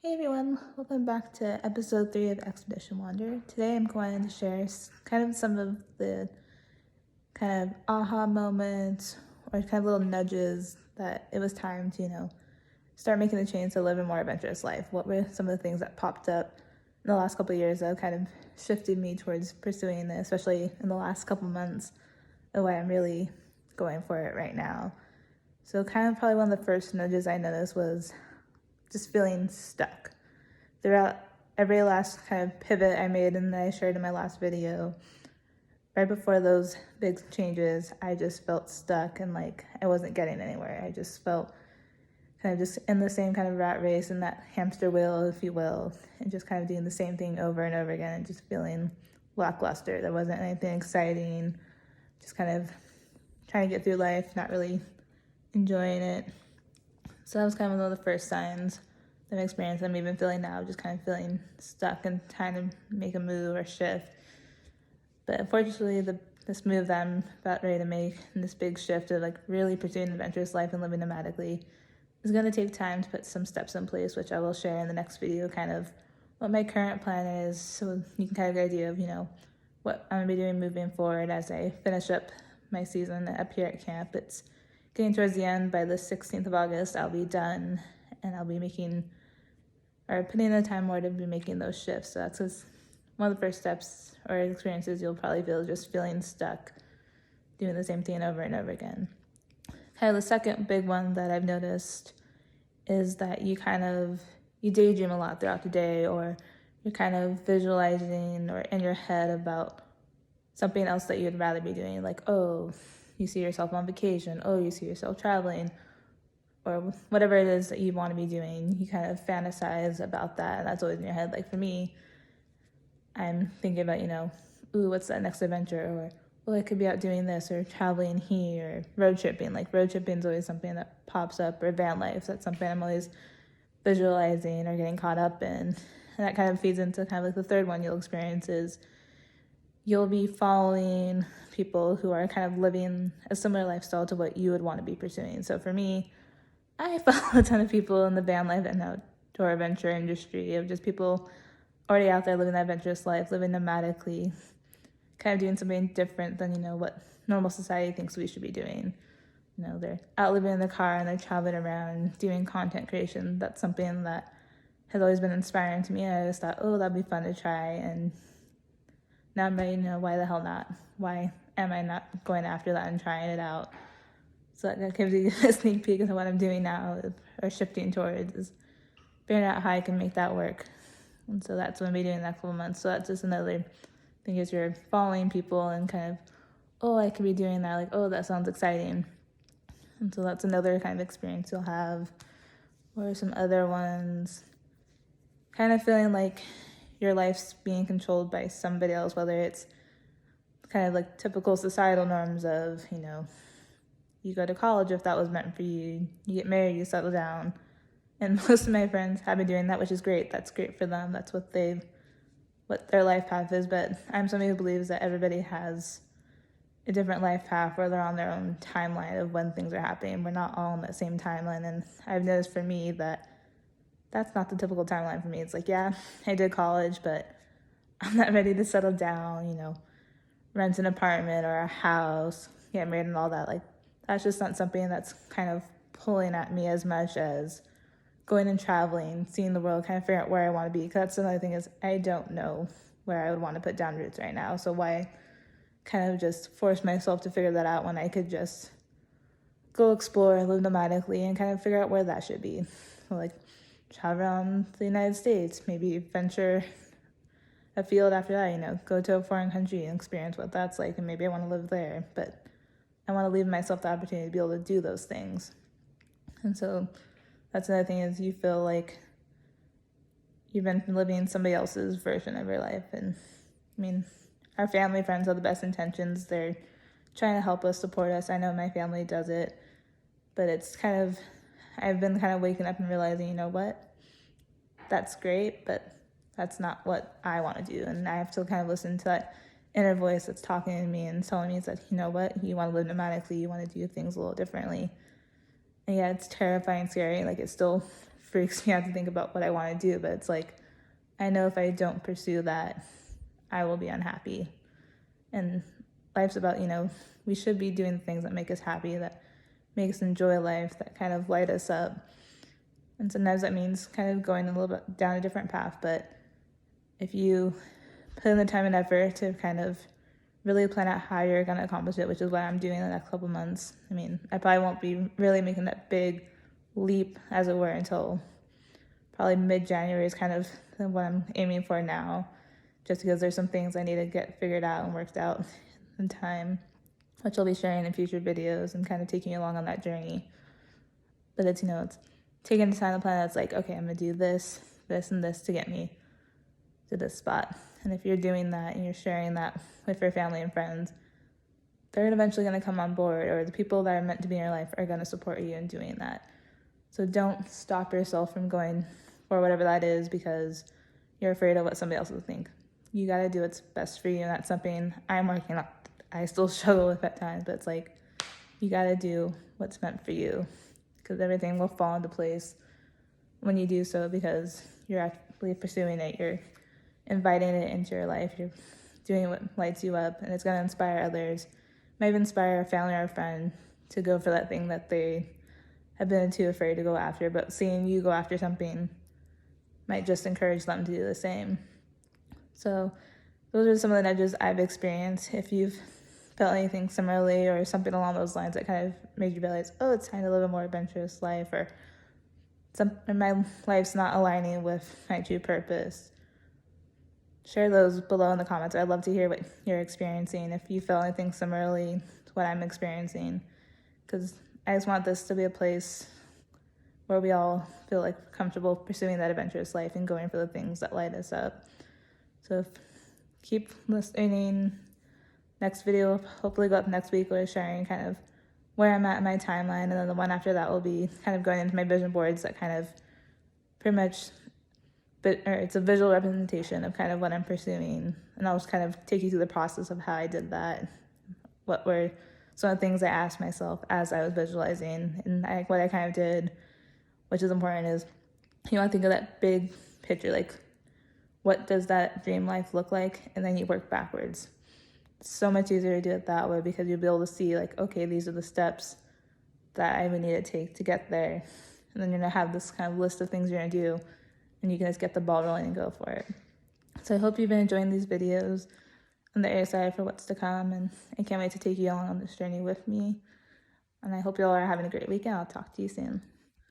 Hey everyone, welcome back to episode 3 of Expedition Wander. Today I'm going to share kind of some of the kind of aha moments or kind of little nudges that it was time to, start making the change to live a more adventurous life. What were some of the things that popped up in the last couple of years that kind of shifted me towards pursuing this, especially in the last couple months of why I'm really going for it right now. So kind of probably one of the first nudges I noticed was just feeling stuck. Throughout every last kind of pivot I made and that I shared in my last video, right before those big changes, I just felt stuck and like I wasn't getting anywhere. I just felt kind of just in the same kind of rat race and that hamster wheel, if you will, and just kind of doing the same thing over and over again and just feeling lackluster. There wasn't anything exciting, just kind of trying to get through life, not really enjoying it. So that was kind of one of the first signs of experience I'm even feeling now, just kind of feeling stuck and trying to make a move or shift. But unfortunately, this move that I'm about ready to make and this big shift of like really pursuing an adventurous life and living nomadically is going to take time to put some steps in place, which I will share in the next video, kind of what my current plan is, so you can kind of get an idea of, what I'm going to be doing moving forward as I finish up my season up here at camp. It's getting towards the end. By the 16th of August, I'll be done, and I'll be putting in the time more to be making those shifts. So that's just one of the first steps or experiences you'll probably feel, just feeling stuck, doing the same thing over and over again. Kind of the second big one that I've noticed is that you daydream a lot throughout the day, or you're kind of visualizing or in your head about something else that you'd rather be doing. Like, oh, you see yourself on vacation. Oh, you see yourself traveling, or whatever it is that you want to be doing. You kind of fantasize about that, and that's always in your head. Like for me, I'm thinking about, ooh, what's that next adventure? Or, well, I could be out doing this, or traveling here, or road tripping. Like road tripping is always something that pops up, or van life. That's something I'm always visualizing or getting caught up in. And that kind of feeds into kind of like the third one you'll experience is you'll be following people who are kind of living a similar lifestyle to what you would want to be pursuing. So for me, I follow a ton of people in the van life and outdoor adventure industry of just people already out there living that adventurous life, living nomadically, kind of doing something different than, what normal society thinks we should be doing. They're out living in their car and they're traveling around doing content creation. That's something that has always been inspiring to me. And I just thought, oh, that'd be fun to try. And now I'm ready, why the hell not? Why am I not going after that and trying it out? So that gives you a sneak peek of what I'm doing now, or shifting towards, is figuring out how I can make that work. And so that's what I'm doing in the next couple months. So that's just another thing, is you're following people and kind of, oh, I could be doing that. Like, oh, that sounds exciting. And so that's another kind of experience you'll have. Or some other ones, kind of feeling like your life's being controlled by somebody else, whether it's kind of like typical societal norms of, you go to college if that was meant for you, you get married, you settle down. And most of my friends have been doing that, which is great. That's great for them. That's what their life path is. But I'm somebody who believes that everybody has a different life path where they're on their own timeline of when things are happening. We're not all on that same timeline. And I've noticed for me that that's not the typical timeline for me. It's like, yeah, I did college, but I'm not ready to settle down, rent an apartment or a house, get married and all that. Like, that's just not something that's kind of pulling at me as much as going and traveling, seeing the world, kind of figuring out where I want to be. Because that's another thing, is I don't know where I would want to put down roots right now. So why kind of just force myself to figure that out when I could just go explore, live nomadically, and kind of figure out where that should be. So like travel around the United States, maybe venture afield after that, go to a foreign country and experience what that's like, and maybe I want to live there. But I want to leave myself the opportunity to be able to do those things. And so that's another thing, is you feel like you've been living somebody else's version of your life. And I mean, our family, friends have the best intentions. They're trying to help us, support us. I know my family does it, but it's kind of, I've been kind of waking up and realizing, what, that's great, but that's not what I want to do. And I have to kind of listen to that inner voice that's talking to me and telling me that, what, you want to live nomadically, you want to do things a little differently. And yeah, it's terrifying, scary. Like, it still freaks me out to think about what I want to do, but it's like, I know if I don't pursue that, I will be unhappy. And life's about, we should be doing things that make us happy, that make us enjoy life, that kind of light us up. And sometimes that means kind of going a little bit down a different path, but if you put in the time and effort to kind of really plan out how you're going to accomplish it, which is what I'm doing in the next couple months. I mean, I probably won't be really making that big leap, as it were, until probably mid-January is kind of what I'm aiming for now, just because there's some things I need to get figured out and worked out in time, which I'll be sharing in future videos and kind of taking you along on that journey. But it's, it's taking the time to plan. It's like, okay, I'm going to do this, this, and this to get me to this spot. And if you're doing that and you're sharing that with your family and friends, they're eventually going to come on board, or the people that are meant to be in your life are going to support you in doing that. So don't stop yourself from going for whatever that is because you're afraid of what somebody else will think. You got to do what's best for you, and that's something I'm working on. I still struggle with at times, but it's like, you got to do what's meant for you, because everything will fall into place when you do so, because you're actually pursuing it. You're inviting it into your life. You're doing what lights you up, and it's going to inspire others. Maybe inspire a family or a friend to go for that thing that they have been too afraid to go after, but seeing you go after something might just encourage them to do the same. So those are some of the nudges I've experienced. If you've felt anything similarly or something along those lines that kind of made you realize, oh, it's time to live a more adventurous life, or my life's not aligning with my true purpose, share those below in the comments. I'd love to hear what you're experiencing, if you felt anything similarly to what I'm experiencing, because I just want this to be a place where we all feel like comfortable pursuing that adventurous life and going for the things that light us up. So keep listening. Next video will hopefully go up next week, where I'm sharing kind of where I'm at in my timeline, and then the one after that will be kind of going into my vision boards that kind of pretty much, it's a visual representation of kind of what I'm pursuing, and I'll just kind of take you through the process of how I did that, what were some of the things I asked myself as I was visualizing, and what I kind of did, which is important, is you want to think of that big picture, like what does that dream life look like, and then you work backwards. It's so much easier to do it that way, because you'll be able to see like, okay, these are the steps that I would need to take to get there, and then you're going to have this kind of list of things you're going to do, and you can just get the ball rolling and go for it. So I hope you've been enjoying these videos. I'm very excited for what's to come, and I can't wait to take you along on this journey with me. And I hope you all are having a great weekend. I'll talk to you soon.